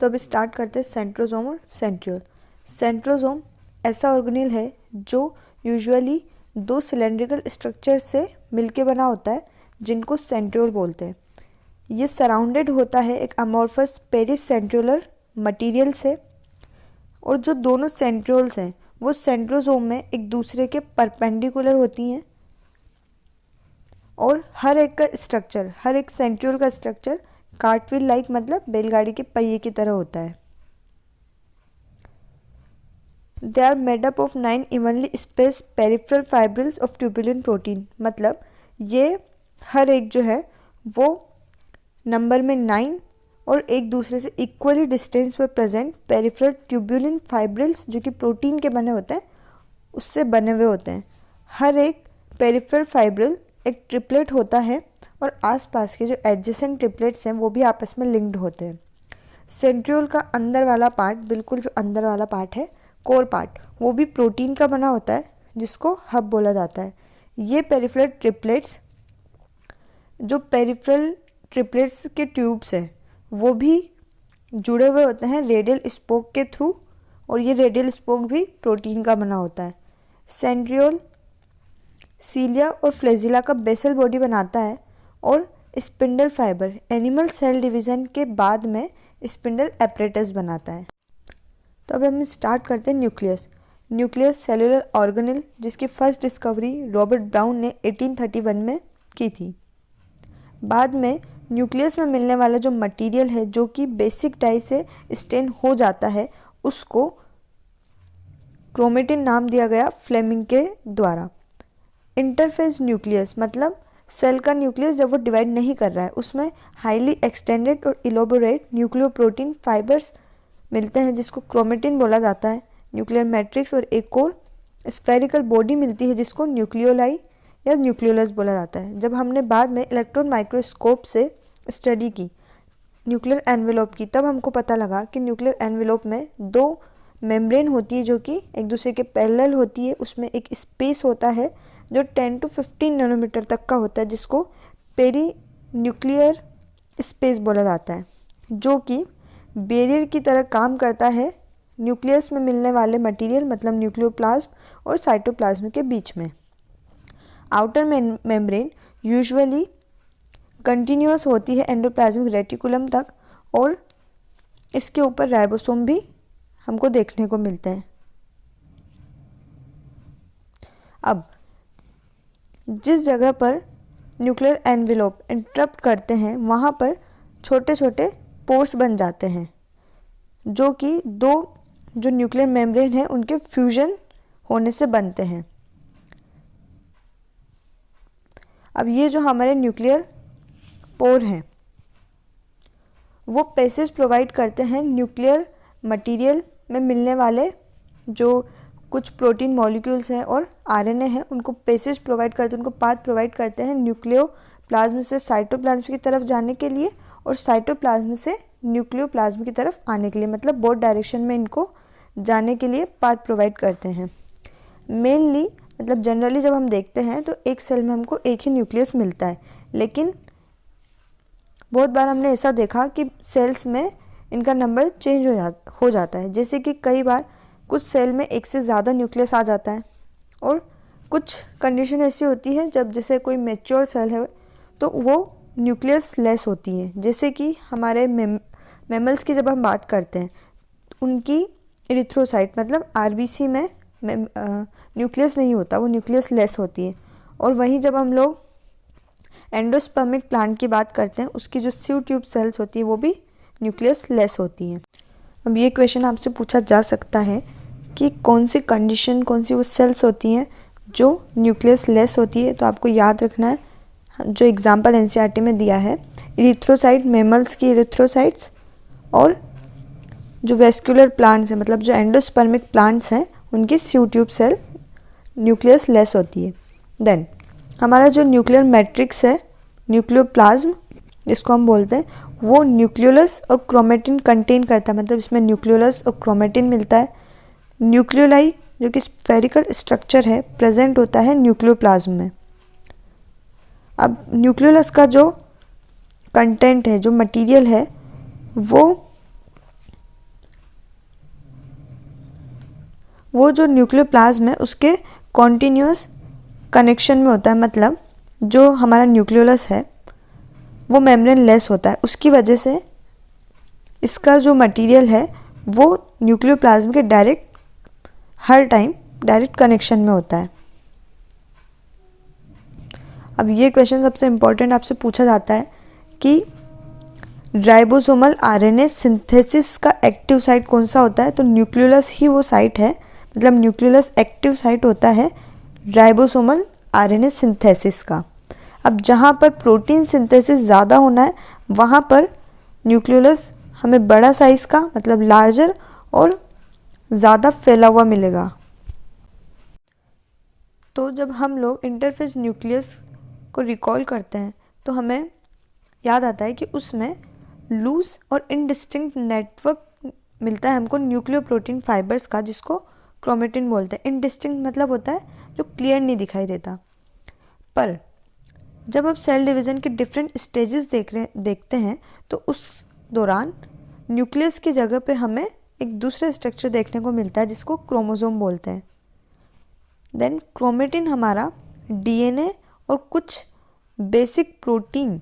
तो अब स्टार्ट करते हैं सेंट्रोसोम और सेंट्रियोल। सेंट्रोसोम ऐसा ऑर्गेनेल है जो यूजुअली दो सिलेंड्रिकल स्ट्रक्चर से मिलके बना होता है, जिनको सेंट्रियोल बोलते हैं। ये सराउंडेड होता है एक अमॉर्फस पेरिस सेंट्रियोलर मटेरियल से, और जो दोनों सेंट्रियोल्स हैं वो सेंट्रोसोम में एक दूसरे के परपेंडिकुलर होती हैं, और हर एक का स्ट्रक्चर, हर एक सेंट्रियोल का स्ट्रक्चर कार्टव्हील लाइक मतलब बैलगाड़ी के पहिए की तरह होता है। They are made up of 9 evenly spaced peripheral fibrils of tubulin protein, मतलब ये हर एक जो है वो नंबर में 9 और एक दूसरे से इक्वली डिस्टेंस पर प्रेजेंट पेरिफेरल ट्यूबुलिन फाइब्रिल्स जो कि प्रोटीन के बने होते हैं उससे बने हुए होते हैं। हर एक पेरिफेरल फाइब्रिल एक ट्रिपलेट होता है और आसपास के जो एडजेसेंट ट्रिपलेट्स हैं वो भी आपस में लिंक्ड होते हैं। सेंट्रियोल का अंदर वाला पार्ट, बिल्कुल जो अंदर वाला पार्ट है, कोर पार्ट, वो भी प्रोटीन का बना होता है जिसको हब बोला जाता है। ये पेरिफेरल ट्रिपलेट्स, जो पेरिफेरल ट्रिपलेट्स के ट्यूब्स हैं वो भी जुड़े हुए होते हैं रेडियल स्पोक के थ्रू, और ये रेडियल स्पोक भी प्रोटीन का बना होता है। सेंट्रियोल सीलिया और फ्लैजिला का बेसल बॉडी बनाता है, और spindle fibre animal cell division के बाद में स्पिंडल एपरेटस बनाता है। तो अब हम स्टार्ट करते हैं न्यूक्लियस। न्यूक्लियस सेलुलर ऑर्गेनेल जिसकी फर्स्ट डिस्कवरी रॉबर्ट ब्राउन ने 1831 में की थी। बाद में न्यूक्लियस में मिलने वाला जो मटेरियल है जो कि बेसिक डाई से स्टेन हो जाता है उसको क्रोमेटिन नाम दिया गया फ्लेमिंग के द्वारा। इंटरफेज न्यूक्लियस मतलब सेल का न्यूक्लियस जब वो डिवाइड नहीं कर रहा है उसमें हाईली एक्सटेंडेड और इलोबोरेट न्यूक्लियोप्रोटीन फाइबर्स मिलते हैं जिसको क्रोमेटिन बोला जाता है। न्यूक्लियर मैट्रिक्स और एक और स्फेरिकल बॉडी मिलती है जिसको न्यूक्लियोलाई या न्यूक्लियोलस बोला जाता है। जब हमने बाद में इलेक्ट्रॉन माइक्रोस्कोप से स्टडी की न्यूक्लियर एनवेलोप की, तब हमको पता लगा कि न्यूक्लियर एनवेलोप में दो मेम्ब्रेन होती है जो कि एक दूसरे के पैरेलल होती है। उसमें एक स्पेस होता है जो 10 to 15 नैनोमीटर तक का होता है जिसको पेरी न्यूक्लियर स्पेस बोला जाता है, जो कि बैरियर की तरह काम करता है न्यूक्लियस में मिलने वाले मटेरियल मतलब न्यूक्लियोप्लाज्म और साइटोप्लाज्म के बीच में। आउटर मेम्ब्रेन यूजुअली कंटिन्यूअस होती है एंडोप्लाज्मिक रेटिकुलम तक, और इसके ऊपर राइबोसोम भी हमको देखने को मिलते हैं। अब जिस जगह पर न्यूक्लियर एनवेलोप इंटरप्ट करते हैं वहाँ पर छोटे छोटे पोर्स बन जाते हैं जो कि दो जो न्यूक्लियर मेम्ब्रेन है उनके फ्यूजन होने से बनते हैं। अब ये जो हमारे न्यूक्लियर पोर हैं वो पैसेज प्रोवाइड करते हैं न्यूक्लियर मटेरियल में मिलने वाले जो कुछ प्रोटीन मॉलिक्यूल्स हैं और आरएनए हैं, उनको पैसेज प्रोवाइड करते हैं, उनको पाथ प्रोवाइड करते हैं न्यूक्लियोप्लाज्म से साइटोप्लाज्म की तरफ जाने के लिए और साइटोप्लाज्म से न्यूक्लियोप्लाज्म की तरफ आने के लिए, मतलब बोथ डायरेक्शन में इनको जाने के लिए पाथ प्रोवाइड करते हैं। मेनली मतलब जनरली जब हम देखते हैं तो एक सेल में हमको एक ही न्यूक्लियस मिलता है, लेकिन बहुत बार हमने ऐसा देखा कि सेल्स में इनका नंबर चेंज हो जाता है। जैसे कि कई बार कुछ सेल में एक से ज़्यादा न्यूक्लियस आ जाता है, और कुछ कंडीशन ऐसी होती है जब जैसे कोई मैच्योर सेल है तो वो न्यूक्लियस लेस होती है। जैसे कि हमारे मैमल्स की जब हम बात करते हैं उनकी इरिथ्रोसाइट मतलब आरबीसी में न्यूक्लियस नहीं होता, वो न्यूक्लियस लेस होती है। और वहीं जब हम लोग एंडोस्पर्मिक प्लांट की बात करते हैं उसकी जो सीव ट्यूब सेल्स होती है वो भी न्यूक्लियस लेस होती हैं। अब ये क्वेश्चन आपसे पूछा जा सकता है कि कौन सी कंडीशन, कौन सी वो सेल्स होती हैं जो न्यूक्लियस लेस होती है, तो आपको याद रखना है जो एग्जाम्पल एनसीईआरटी में दिया है, इरिथ्रोसाइट, मैमल्स की इरिथ्रोसाइट्स, और जो वेस्कुलर प्लांट्स हैं मतलब जो एंडोस्पर्मिक प्लांट्स हैं उनकी sieve tube cell nucleus less होती है। देन हमारा जो न्यूक्लियर मैट्रिक्स है, न्यूक्लियोप्लाज्म जिसको हम बोलते हैं, वो न्यूक्लियोलस और क्रोमेटिन कंटेन करता है, मतलब इसमें न्यूक्लियोलस और क्रोमेटिन मिलता है। न्यूक्लियोलाई जो कि स्फेरिकल स्ट्रक्चर है प्रेजेंट होता है न्यूक्लियोप्लाज्म में। अब न्यूक्लियोलस का जो कंटेंट है, जो मटेरियल है, वो वो जो न्यूक्लियोप्लाज्म है उसके कॉन्टिन्यूस कनेक्शन में होता है, मतलब जो हमारा न्यूक्लियोलस है वो मेम्ब्रेन लेस होता है, उसकी वजह से इसका जो मटेरियल है वो न्यूक्लियोप्लाज्म के डायरेक्ट हर टाइम डायरेक्ट कनेक्शन में होता है। अब ये क्वेश्चन सबसे इम्पोर्टेंट आपसे पूछा जाता है कि राइबोसोमल आरएनए सिंथेसिस का एक्टिव साइट कौन सा होता है, तो न्यूक्लियोलस ही वो साइट है, मतलब न्यूक्लियोलस एक्टिव साइट होता है राइबोसोमल आरएनए सिंथेसिस का। अब जहाँ पर प्रोटीन सिंथेसिस ज़्यादा होना है वहाँ पर न्यूक्लियोलस हमें बड़ा साइज़ का, मतलब लार्जर और ज़्यादा फैला हुआ मिलेगा। तो जब हम लोग इंटरफेस न्यूक्लियस को रिकॉल करते हैं तो हमें याद आता है कि उसमें लूज और इनडिस्टिंक्ट नेटवर्क मिलता है हमको न्यूक्लियोप्रोटीन फाइबर्स का, जिसको क्रोमेटिन बोलते हैं। इनडिस्टिंक्ट मतलब होता है जो क्लियर नहीं दिखाई देता। पर जब आप सेल डिवीज़न के डिफरेंट स्टेजेस देखते हैं तो उस दौरान न्यूक्लियस की जगह पे हमें एक दूसरा स्ट्रक्चर देखने को मिलता है जिसको क्रोमोसोम बोलते हैं। देन क्रोमेटिन हमारा डीएनए और कुछ बेसिक प्रोटीन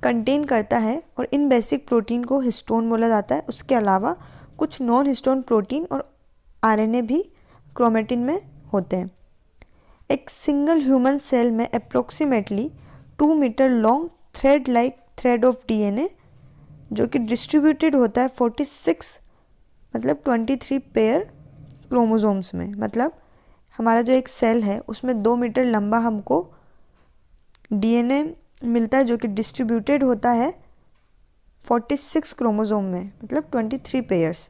कंटेन करता है और इन बेसिक प्रोटीन को हिस्टोन बोला जाता है। उसके अलावा कुछ नॉन हिस्टोन प्रोटीन और आरएनए भी क्रोमेटिन में होते हैं। एक सिंगल ह्यूमन सेल में approximately 2 metre long thread like thread of DNA जो कि डिस्ट्रीब्यूटेड होता है 46 मतलब 23 पेयर क्रोमोसोम्स में। मतलब हमारा जो एक सेल है उसमें 2 मीटर लंबा हमको डीएनए मिलता है जो कि डिस्ट्रीब्यूटेड होता है 46 क्रोमोसोम में, मतलब 23 पेयर्स।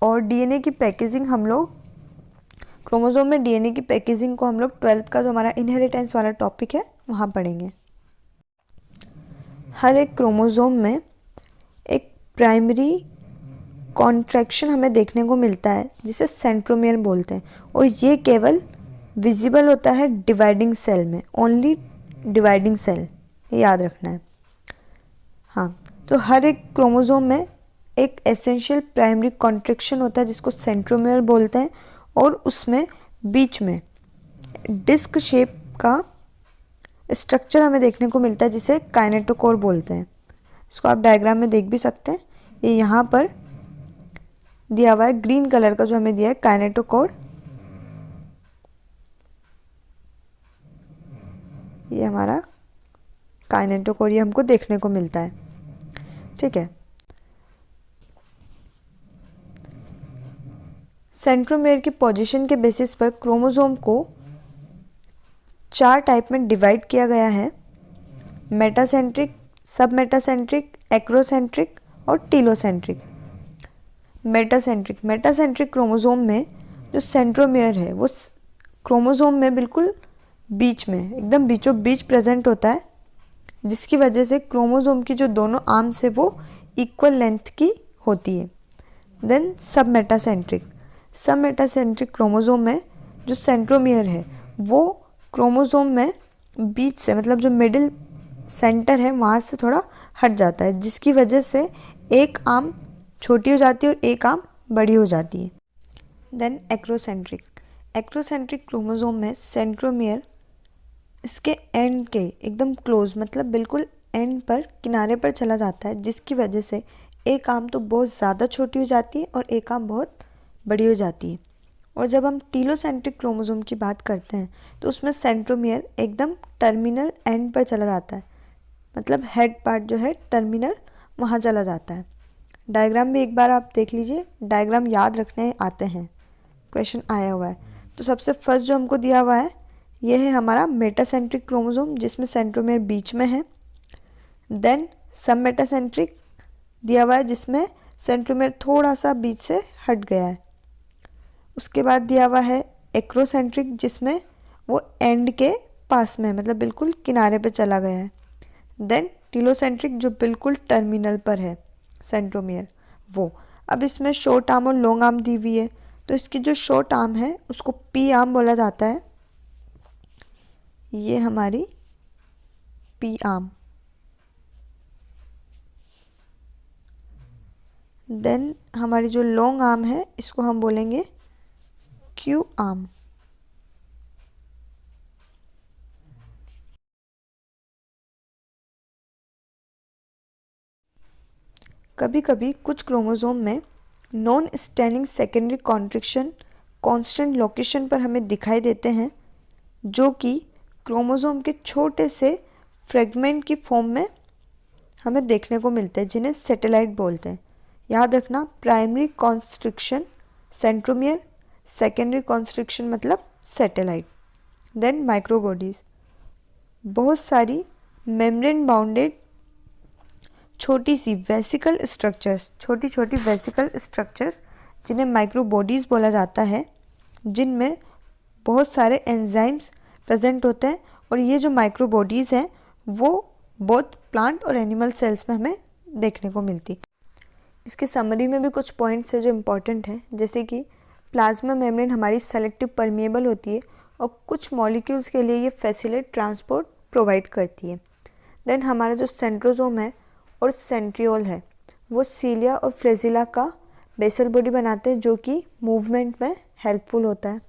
और डीएनए की पैकेजिंग हम लोग क्रोमोसोम में डीएनए की पैकेजिंग को हम लोग 12th का जो हमारा इनहेरिटेंस वाला टॉपिक है वहाँ पढ़ेंगे। हर एक क्रोमोसोम में एक प्राइमरी कॉन्ट्रैक्शन हमें देखने को मिलता है जिसे सेंट्रोमियर बोलते हैं, और ये केवल विजिबल होता है डिवाइडिंग सेल में, ओनली डिवाइडिंग सेल, याद रखना है। हाँ, तो हर एक क्रोमोसोम में एक एसेंशियल प्राइमरी कॉन्ट्रैक्शन होता है जिसको सेंट्रोमियर बोलते हैं, और उसमें बीच में डिस्क शेप का स्ट्रक्चर हमें देखने को मिलता है जिसे काइनेटोकोर बोलते हैं। इसको आप डायग्राम में देख भी सकते हैं, ये यहाँ पर दिया हुआ है ग्रीन कलर का जो हमें दिया है काइनेटोकोर। ये हमारा काइनेटोकोर, ये हमको देखने को मिलता है। ठीक है, सेंट्रोमेयर की पोजीशन के बेसिस पर क्रोमोसोम को 4 टाइप में डिवाइड किया गया है: मेटासेंट्रिक, सब मेटासेंट्रिक, एक्रोसेंट्रिक और टीलोसेंट्रिक। मेटासेंट्रिक क्रोमोसोम में जो सेंट्रोमेयर है वो क्रोमोसोम में बिल्कुल बीच में, एकदम बीचों बीच प्रेजेंट होता है, जिसकी वजह से क्रोमोसोम की जो दोनों आर्म्स है वो इक्वल लेंथ की होती है। देन सब मेटासेंट्रिक क्रोमोसोम में जो सेंट्रोमियर है वो क्रोमोसोम में बीच से, मतलब जो मिडिल सेंटर है वहाँ से थोड़ा हट जाता है, जिसकी वजह से एक आर्म छोटी हो जाती है और एक आर्म बड़ी हो जाती है। देन एक्रोसेंट्रिक क्रोमोसोम में सेंट्रोमियर इसके एंड के एकदम क्लोज, मतलब बिल्कुल एंड पर, किनारे पर चला जाता है, जिसकी वजह से एक आर्म तो बहुत ज़्यादा छोटी हो जाती है और एक आर्म बहुत बड़ी हो जाती है। और जब हम टीलोसेंट्रिक क्रोमोसोम की बात करते हैं तो उसमें सेंट्रोमियर एकदम टर्मिनल एंड पर चला जाता है, मतलब हेड पार्ट जो है टर्मिनल वहाँ चला जाता है। डायग्राम भी एक बार आप देख लीजिए, डायग्राम याद रखने आते हैं, क्वेश्चन आया हुआ है। तो सबसे फर्स्ट जो हमको दिया हुआ है ये है हमारा मेटासेंट्रिक क्रोमोसोम जिसमें सेंट्रोमियर बीच में है। देन सब मेटासेंट्रिक दिया हुआ है जिसमें सेंट्रोमियर थोड़ा सा बीच से हट गया है। उसके बाद दिया हुआ है एक्रोसेंट्रिक जिसमें वो एंड के पास में, मतलब बिल्कुल किनारे पे चला गया है। देन टीलोसेंट्रिक जो बिल्कुल टर्मिनल पर है सेंट्रोमियर वो। अब इसमें शॉर्ट आर्म और लॉन्ग आर्म दी हुई है, तो इसकी जो शॉर्ट आर्म है उसको पी आर्म बोला जाता है। ये हमारी पी आर्म। देन हमारी जो लॉन्ग आर्म है इसको हम बोलेंगे क्यू आर्म। कभी कभी कुछ क्रोमोसोम में non standing secondary constriction constant location पर हमें दिखाई देते हैं, जो कि क्रोमोसोम के छोटे से फ्रेगमेंट की फॉर्म में हमें देखने को मिलते हैं, जिन्हें सैटेलाइट बोलते हैं। याद रखना, primary constriction centromere, secondary constriction मतलब सैटेलाइट। देन माइक्रोबॉडीज़, बहुत सारी मेम्ब्रेन बाउंडेड छोटी सी वेसिकल स्ट्रक्चर्स, छोटी छोटी वेसिकल स्ट्रक्चर्स जिन्हें माइक्रोबॉडीज़ बोला जाता है, जिनमें बहुत सारे एंजाइम्स प्रेजेंट होते हैं। और ये जो माइक्रोबॉडीज़ हैं वो बोथ प्लांट और एनिमल सेल्स में हमें देखने को मिलती। इसके समरी में भी कुछ पॉइंट्स हैं जो इम्पॉर्टेंट हैं, जैसे कि प्लाज्मा मेम्ब्रेन हमारी सेलेक्टिव परमिएबल होती है और कुछ मॉलिक्यूल्स के लिए ये फैसिलिटेट ट्रांसपोर्ट प्रोवाइड करती है। देन हमारा जो सेंट्रोसोम है और सेंट्रियोल है वो सीलिया और फ्लैजिला का बेसल बॉडी बनाते हैं, जो कि मूवमेंट में हेल्पफुल होता है।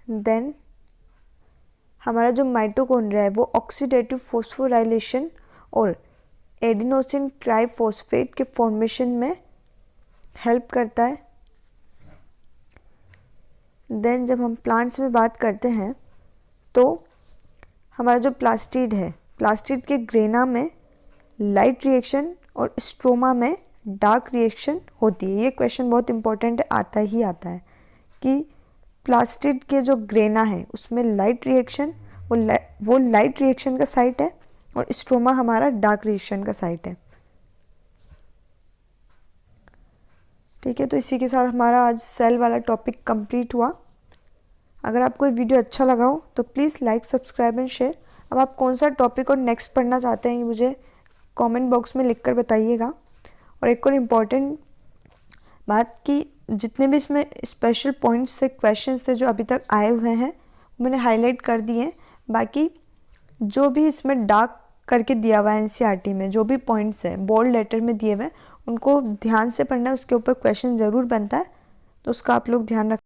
देन हमारा जो माइटोकॉन्ड्रिया है वो ऑक्सीडेटिव फॉस्फोराइलेशन और एडिनोसिन ट्राइफॉस्फेट के फॉर्मेशन में हेल्प करता है। देन जब हम प्लांट्स में बात करते हैं तो हमारा जो प्लास्टिड है, प्लास्टिड के ग्रेना में लाइट रिएक्शन और स्ट्रोमा में डार्क रिएक्शन होती है। ये क्वेश्चन बहुत इंपॉर्टेंट है, आता ही आता है कि प्लास्टिड के जो ग्रेना है उसमें लाइट रिएक्शन, वो लाइट रिएक्शन का साइट है और स्ट्रोमा हमारा डार्क रिएक्शन का साइट है। ठीक है, तो इसी के साथ हमारा आज सेल वाला टॉपिक कंप्लीट हुआ। अगर आपको ये वीडियो अच्छा लगा हो तो please like, subscribe and share. अब आप कौन सा टॉपिक और नेक्स्ट पढ़ना चाहते हैं ये मुझे कमेंट बॉक्स में लिखकर बताइएगा। और एक और इम्पॉर्टेंट बात कि जितने भी इसमें स्पेशल पॉइंट्स थे, क्वेश्चंस थे जो अभी तक आए हुए हैं, मैंने हाईलाइट कर दिए हैं। बाकी जो भी इसमें डार्क करके दिया हुआ है एनसीईआरटी में, जो भी पॉइंट्स हैं बोल्ड लेटर में दिए हुए हैं, उनको ध्यान से पढ़ना है, उसके ऊपर क्वेश्चन ज़रूर बनता है, तो उसका आप लोग ध्यान रख।